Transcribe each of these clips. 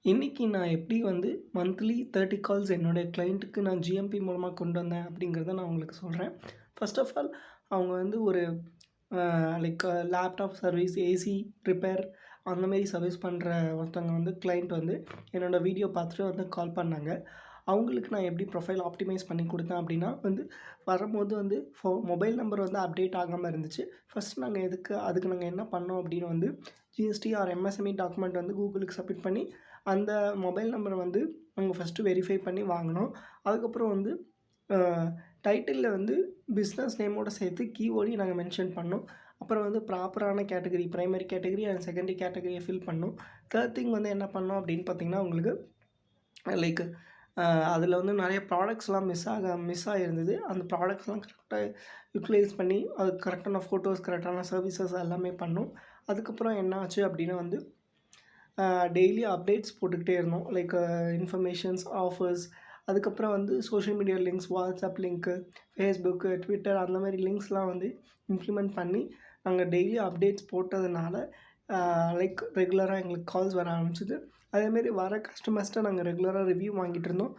இன்னைக்கு நான் எப்படி வந்து மந்த்லி 30 கால்ஸ் என்னுடைய கிளையண்ட்டுக்கு நான் ஜிஎம்பி மூலமா கொண்டு வந்தேன் அப்படிங்கிறத நான் உங்களுக்கு சொல்றேன். ஃபர்ஸ்ட் ஆஃப் ஆல் அவங்க வந்து ஒரு like laptop service, AC repair அந்த மாரி சர்வீஸ் பண்ற ஒருத்தவங்க வந்து கிளையண்ட் வந்து என்னோட வீடியோ பார்த்துட்டு வந்து கால் பண்ணாங்க. அவங்களுக்கு நான் எப்படி ப்ரொஃபைல் ஆப்டிமைஸ் பண்ணி குடுத்தேன் அப்படின்னா வந்து, வரும்போது வந்து மொபைல் நம்பர் வந்து அப்டேட் ஆகாம இருந்துச்சு. ஃபர்ஸ்ட் நாங்க அதுக்கு நாங்க என்ன பண்ணோம் அப்படின்னு வந்து, ஜிஎஸ்டி ஆர் எம்எஸ்எம்இ டாக்குமெண்ட் வந்து கூகுளுக்கு சப்மிட் பண்ணி, அந்த மொபைல் நம்பர வந்து நாங்க ஃபர்ஸ்ட்டு வெரிஃபை பண்ணி வாங்குனோம். அதுக்கப்புறம் வந்து அ டைட்டில்ல வந்து பிஸ்னஸ் நேமோட சேர்த்து கீவேர்டையும் நாங்க மென்ஷன் பண்ணோம். அப்புறம் வந்து ப்ராப்பரான category, primary category and secondary கேட்டகரிய ஃபில் பண்ணோம். 3 திங் வந்து என்ன பண்ணோம் அப்படின்னு பார்த்தீங்கன்னா, உங்களுக்கு லைக் அதில வந்து நெறைய ப்ராடக்ட்ஸ்லாம் மிஸ் ஆகியிருந்தது. அந்த ப்ராடக்ட்ஸ்லாம் கரெக்ட்டா யுட்டிலைஸ் பண்ணி, அதுக்கு கரெக்டான ஃபோட்டோஸ், கரெக்டான சர்வீசஸ் எல்லாமே பண்ணோம். அதுக்கப்புறம் என்ன ஆச்சு அப்படின்னா வந்து, டெய்லி அப்டேட்ஸ் போட்டுக்கிட்டே இருந்தோம். லைக் இன்ஃபர்மேஷன்ஸ், ஆஃபர்ஸ் அதுக்கப்புறம் வந்து social media links, WhatsApp link, Facebook, Twitter அந்த மாரி லிங்க்ஸ்லாம் வந்து இம்ப்ளிமெண்ட் பண்ணி, நாங்க டெய்லி அப்டேட்ஸ் போட்டதுனால, லைக் ரெகுலரா எங்களுக்கு கால்ஸ் வர ஆரம்பிச்சது. அதேமாரி வர கஸ்டமர்ஸ்ட்ட நாங்க ரெகுலரா ரிவ்யூ வாங்கிட்டு இருந்தோம்.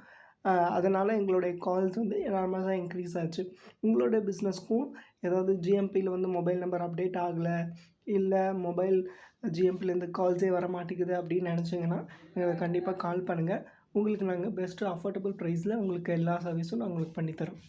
அதனால எங்களுடைய கால்ஸ் வந்து எனார்மஸா இன்க்ரீஸ் ஆச்சு. உங்களோட பிஸ்னஸ்க்கும் ஏதாவது ஜிஎம்பில வந்து மொபைல் நம்பர் அப்டேட் ஆகல, இல்ல மொபைல் ஜிஎம்பிலேருந்து கால்ஸே வர மாட்டேங்குது அப்படின்னு நெனச்சிங்கன்னா, கண்டிப்பா கால் பண்ணுங்க. உங்களுக்கு நாங்க பெஸ்ட்டு அஃபோர்டபுள் ப்ரைஸ்ல உங்களுக்கு எல்லா சர்வீஸும் நான் உங்களுக்கு பண்ணி தரோம்.